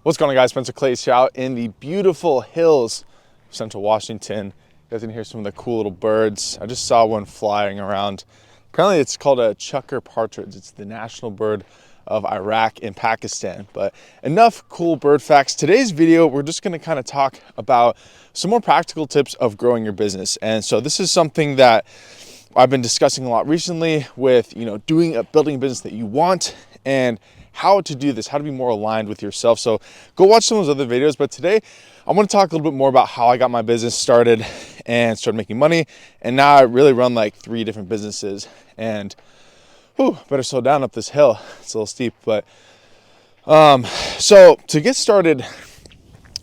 What's going on, guys? Spencer Clays here out in the beautiful hills of Central Washington. You guys can hear some of the cool little birds. I just saw one flying around. Apparently it's called a chukar partridge. It's the national bird of Iraq and Pakistan. But enough cool bird facts. Today's video, we're just gonna kind of talk about some more practical tips of growing your business. And so this is something that I've been discussing a lot recently with, building a business that you want and how to do this, how to be more aligned with yourself. So go watch some of those other videos. But today I want to talk a little bit more about how I got my business started and started making money. And now I really run like 3 different businesses. And better slow down up this hill. It's a little steep, but so to get started,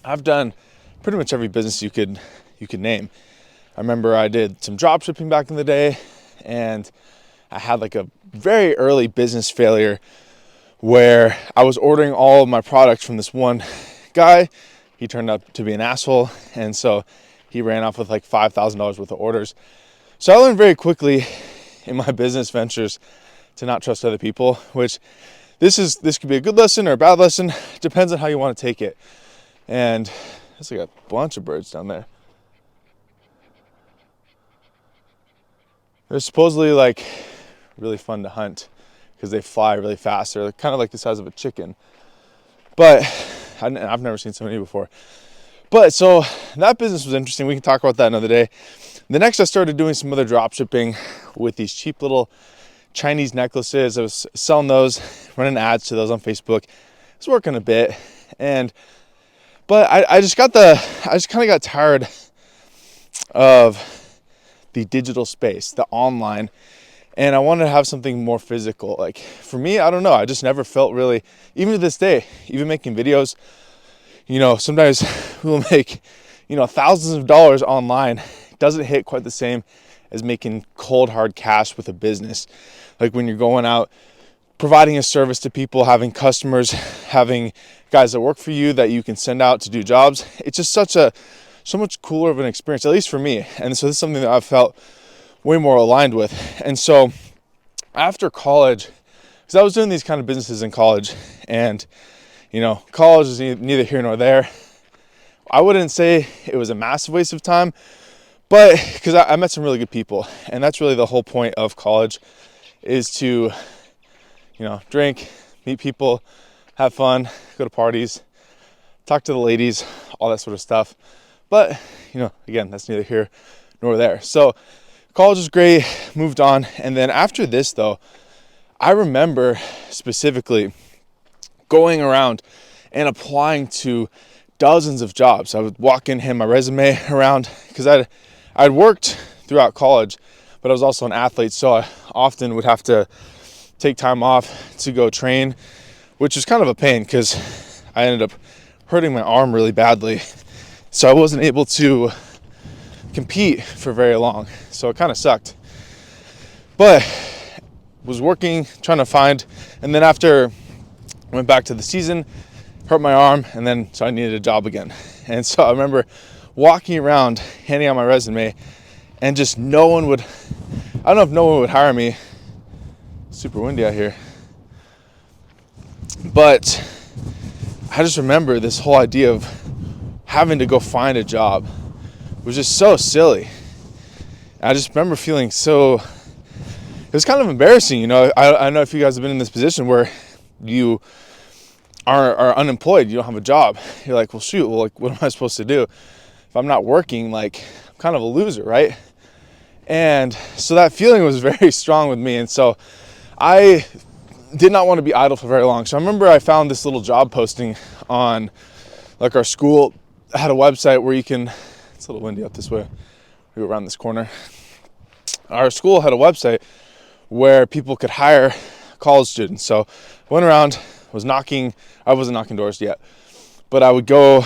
I've done pretty much every business you could name. I remember I did some drop shipping back in the day, and I had like a very early business failure where I was ordering all of my products from this one guy. He turned out to be an asshole, and so he ran off with like $5,000 worth of orders. So I learned very quickly in my business ventures to not trust other people, which this could be a good lesson or a bad lesson. Depends on how you want to take it. And there's like a bunch of birds down there. They're supposedly like really fun to hunt because they fly really fast. They're kind of like the size of a chicken. But I've never seen so many before. But so that business was interesting. We can talk about that another day. The next, I started doing some other drop shipping with these cheap little Chinese necklaces. I was selling those, running ads to those on Facebook. It was working a bit. But I just kind of got tired of the digital space, the online. And I wanted to have something more physical. Like for me, I don't know. I just never felt really, even to this day, even making videos, sometimes we'll make, thousands of dollars online. It doesn't hit quite the same as making cold hard cash with a business. Like when you're going out, providing a service to people, having customers, having guys that work for you that you can send out to do jobs. It's just so much cooler of an experience, at least for me. And so this is something that I've felt way more aligned with. And so after college, because I was doing these kind of businesses in college, and college is neither here nor there. I wouldn't say it was a massive waste of time, but because I met some really good people, and that's really the whole point of college, is to drink, meet people, have fun, go to parties, talk to the ladies, all that sort of stuff. But again, that's neither here nor there. So college was great, moved on. And then after this, though, I remember specifically going around and applying to dozens of jobs. I would walk in, hand my resume around, because I'd worked throughout college, but I was also an athlete. So I often would have to take time off to go train, which was kind of a pain because I ended up hurting my arm really badly. So I wasn't able to compete for very long. So it kind of sucked. But was working, trying to find, and then after I went back to the season, hurt my arm, and then so I needed a job again. And so I remember walking around, handing out my resume, and just I don't know if no one would hire me. Super windy out here. But I just remember this whole idea of having to go find a job was just so silly. I just remember feeling it was kind of embarrassing. I don't know if you guys have been in this position where you are unemployed, you don't have a job. You're like, well, shoot, what am I supposed to do? If I'm not working, I'm kind of a loser, right? And so that feeling was very strong with me. And so I did not want to be idle for very long. So I remember I found this little job posting on our school had a website where you can, it's a little windy up this way, we go around this corner. Our school had a website where people could hire college students. So I went around, I wasn't knocking doors yet, but I would go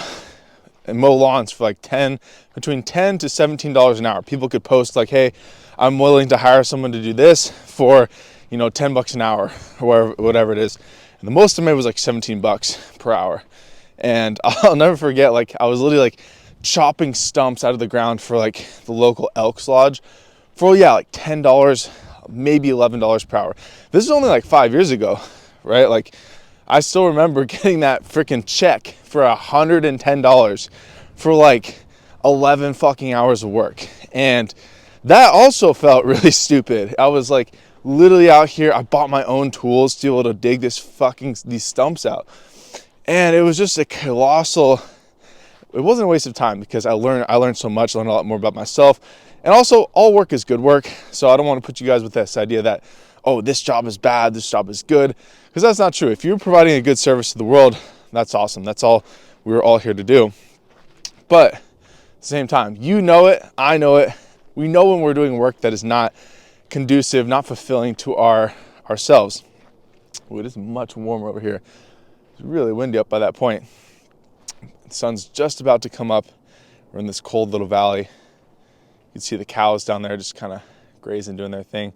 and mow lawns for between $10 to $17 an hour. People could post hey, I'm willing to hire someone to do this for, $10 an hour or whatever it is. And the most I made was $17 per hour. And I'll never forget, I was literally chopping stumps out of the ground for the local Elks Lodge for $10, maybe $11 per hour. This is only 5 years ago, right? I still remember getting that freaking check for $110 for like 11 fucking hours of work. And that also felt really stupid. I was like literally out here. I bought my own tools to be able to dig these stumps out. And it was just a colossal, it wasn't a waste of time because I learned so much, learned a lot more about myself. And also, all work is good work. So I don't want to put you guys with this idea that, oh, this job is bad, this job is good, because that's not true. If you're providing a good service to the world, that's awesome. That's all we're all here to do. But at the same time, you know it, I know it. We know when we're doing work that is not conducive, not fulfilling to ourselves. Ooh, it is much warmer over here. It's really windy up by that point. The sun's just about to come up. We're in this cold little valley. You can see the cows down there just kind of grazing, doing their thing.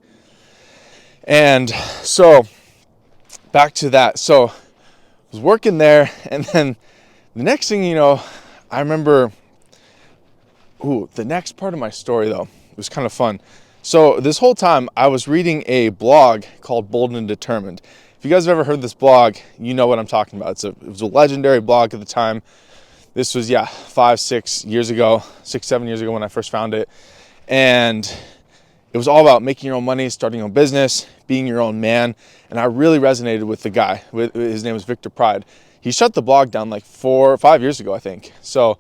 And so back to that. So I was working there, and then the next thing you know, I remember, the next part of my story though, it was kind of fun. So this whole time I was reading a blog called Bold and Determined. If you guys have ever heard this blog, you know what I'm talking about. It was a legendary blog at the time. This was, 6, 7 years ago when I first found it. And it was all about making your own money, starting your own business, being your own man. And I really resonated with the guy. His name was Victor Pride. He shut the blog down like 4 or 5 years ago, I think. So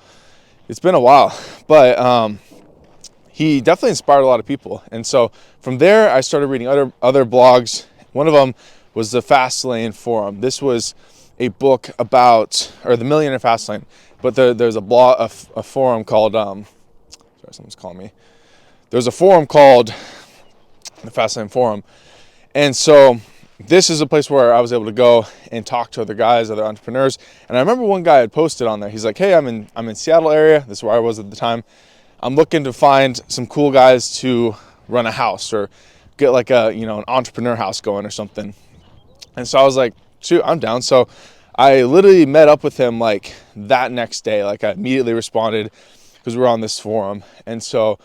it's been a while. But he definitely inspired a lot of people. And so from there, I started reading other blogs. One of them was the Fastlane Forum. This was a book about, or the Millionaire Fastlane. But there's a blog, a forum called, sorry, someone's calling me. There's a forum called the Fastlane Forum. And so this is a place where I was able to go and talk to other guys, other entrepreneurs. And I remember one guy had posted on there. He's like, hey, I'm in Seattle area. This is where I was at the time. I'm looking to find some cool guys to run a house or get like an entrepreneur house going or something. And so I was like, shoot, I'm down. So I literally met up with him like that next day. Like I immediately responded because we were on this forum. And so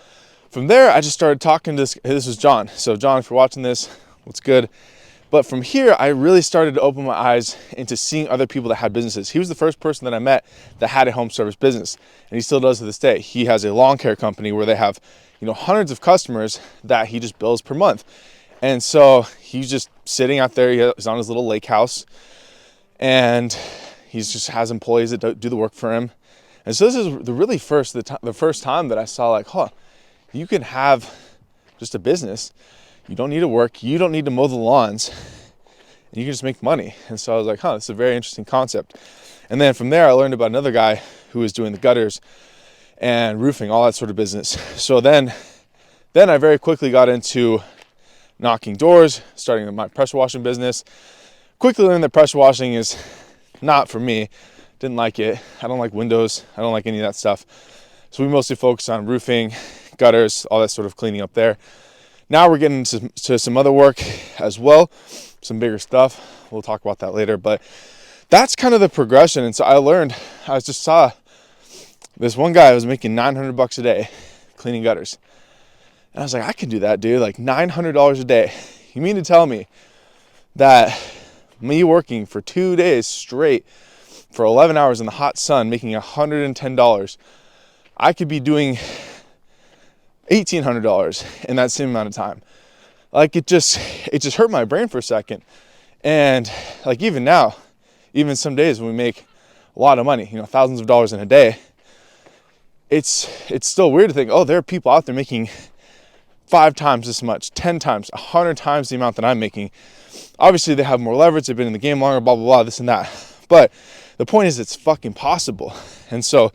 from there, I just started talking to this was John. So John, if you're watching this, what's good? But from here, I really started to open my eyes into seeing other people that had businesses. He was the first person that I met that had a home service business, and he still does to this day. He has a lawn care company where they have, hundreds of customers that he just bills per month. And so he's just sitting out there. He's on his little lake house, and he just has employees that do the work for him. And so this is the first time that I saw like, you can have just a business. You don't need to work. You don't need to mow the lawns. And you can just make money. And so I was like, this is a very interesting concept. And then from there, I learned about another guy who was doing the gutters and roofing, all that sort of business. So then I very quickly got into knocking doors, starting my pressure washing business. Quickly learned that pressure washing is not for me. Didn't like it. I don't like windows. I don't like any of that stuff. So we mostly focus on roofing, gutters, all that sort of cleaning up there. Now we're getting to some other work as well, some bigger stuff. We'll talk about that later, but that's kind of the progression. And so I just saw this one guy was making $900 a day cleaning gutters. And I was like, I can do that, dude. Like $900 a day. You mean to tell me that me working for 2 days straight for 11 hours in the hot sun, making $110, I could be doing $1,800 in that same amount of time. Like it just hurt my brain for a second. And like even now, even some days when we make a lot of money, thousands of dollars in a day, it's still weird to think, there are people out there making 5 times this much, 10 times, 100 times the amount that I'm making. Obviously they have more leverage, they've been in the game longer, blah, blah, blah, this and that. But the point is it's fucking possible. And so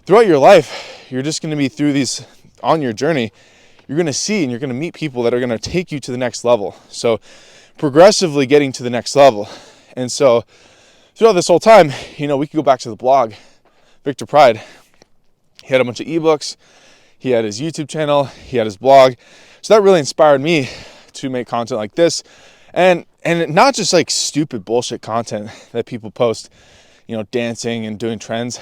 throughout your life, you're just going to be through these, on your journey, you're going to see and you're going to meet people that are going to take you to the next level. So progressively getting to the next level. And so throughout this whole time, we could go back to the blog, Victor Pride. He had a bunch of ebooks. He had his YouTube channel. He had his blog. So that really inspired me to make content like this. And not just like stupid bullshit content that people post, dancing and doing trends.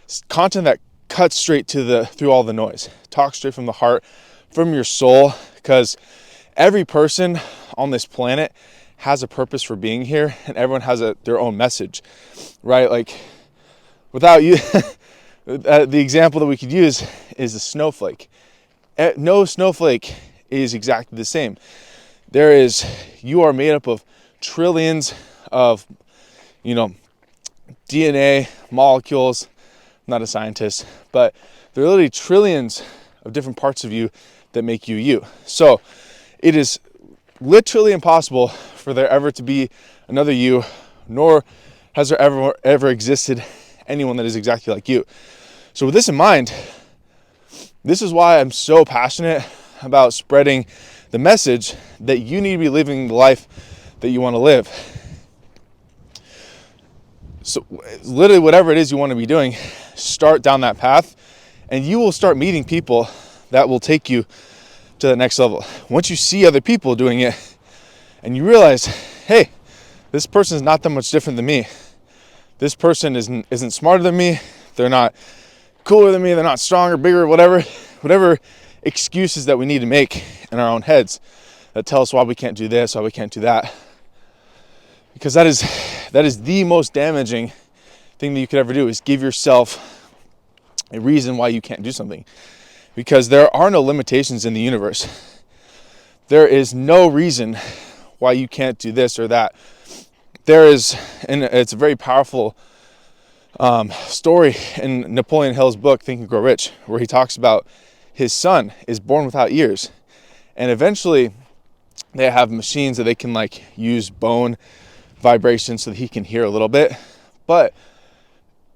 It's content that cuts straight through all the noise. Talk straight from the heart, from your soul, because every person on this planet has a purpose for being here, and everyone has their own message, right? Like, without you, the example that we could use is the snowflake. No snowflake is exactly the same. You are made up of trillions of, DNA molecules. I'm not a scientist, but there are literally trillions of different parts of you that make you you. So it is literally impossible for there ever to be another you, nor has there ever existed anyone that is exactly like you. So with this in mind, this is why I'm so passionate about spreading the message that you need to be living the life that you want to live. So literally whatever it is you want to be doing, start down that path, and you will start meeting people that will take you to the next level. Once you see other people doing it and you realize, hey, this person is not that much different than me. This person isn't smarter than me. They're not cooler than me. They're not stronger, bigger, whatever excuses that we need to make in our own heads that tell us why we can't do this, why we can't do that. Because that is the most damaging thing that you could ever do, is give yourself a reason why you can't do something. Because there are no limitations in the universe. There is no reason why you can't do this or that. And it's a very powerful story in Napoleon Hill's book, Think and Grow Rich, where he talks about his son is born without ears. And eventually they have machines that they can use bone vibration so that he can hear a little bit. But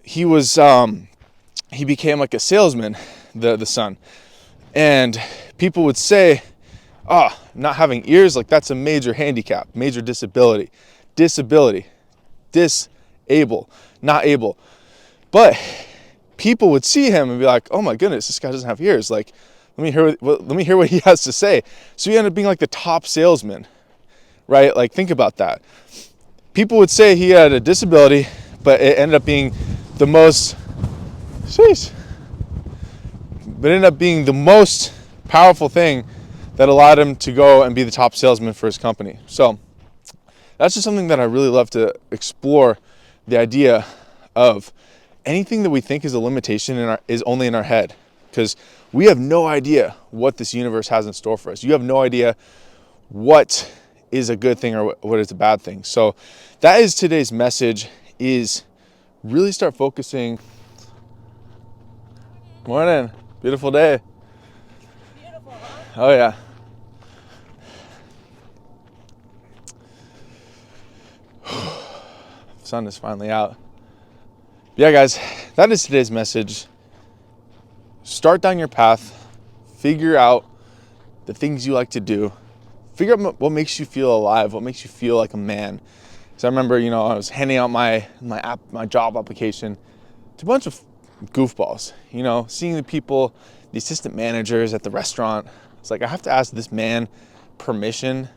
he became like a salesman, the son. And people would say, not having ears, that's a major handicap, major disability, disable, not able. But people would see him and be like, oh my goodness, this guy doesn't have ears. Let me hear what he has to say. So he ended up being the top salesman, right? Think about that. People would say he had a disability, but it ended up being the most powerful thing that allowed him to go and be the top salesman for his company. So that's just something that I really love to explore, the idea of anything that we think is a limitation is only in our head, because we have no idea what this universe has in store for us. You have no idea what is a good thing or what is a bad thing. So that is today's message, is really start focusing. Morning. Beautiful day. Beautiful, huh? Oh yeah. Sun is finally out. Yeah, guys, that is today's message. Start down your path. Figure out the things you like to do. Figure out what makes you feel alive, what makes you feel like a man. So I remember, I was handing out my job application to a bunch of goofballs, seeing the people, the assistant managers at the restaurant. It's I have to ask this man permission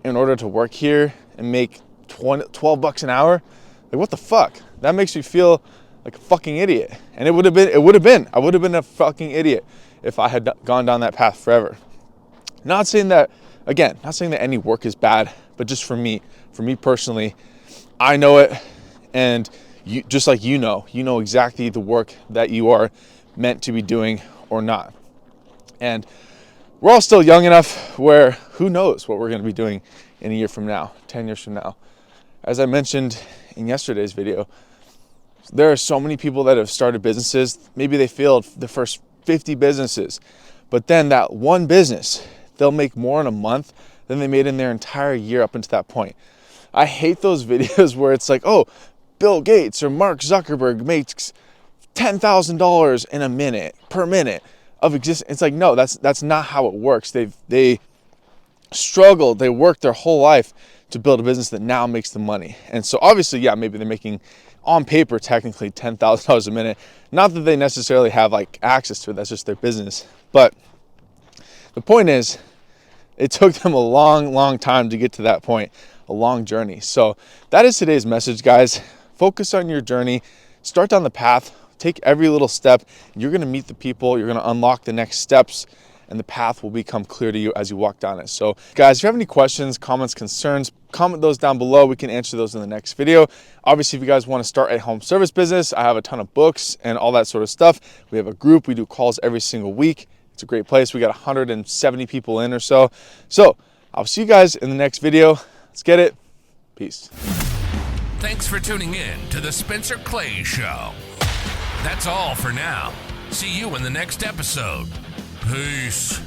in order to work here and make $12 an hour. What the fuck? That makes me feel like a fucking idiot. And I would have been a fucking idiot if I had gone down that path forever. Not saying that any work is bad, but just for me personally, I know it, and you, just like you know exactly the work that you are meant to be doing or not. And we're all still young enough where who knows what we're going to be doing in a year from now, 10 years from now. As I mentioned in yesterday's video, there are so many people that have started businesses. Maybe they failed the first 50 businesses, but then that one business, they'll make more in a month than they made in their entire year up until that point. I hate those videos where it's Bill Gates or Mark Zuckerberg makes $10,000 in a minute per minute of existence. It's no, that's not how it works. They struggled, they worked their whole life to build a business that now makes them money. And so obviously, yeah, maybe they're making on paper technically $10,000 a minute. Not that they necessarily have access to it, that's just their business. But the point is, it took them a long time to get to that point, a long journey. So that is today's message, guys. Focus on your journey, start down the path, take every little step. You're going to meet the people, you're going to unlock the next steps and the path will become clear to you as you walk down it. So guys, if you have any questions, comments, concerns, comment those down below. We can answer those in the next video. Obviously, if you guys want to start a home service business, I have a ton of books and all that sort of stuff. We have a group. We do calls every single week. It's a great place. We got 170 people in or so. So I'll see you guys in the next video. Let's get it. Peace. Thanks for tuning in to the Spencer Clay Show. That's all for now. See you in the next episode. Peace.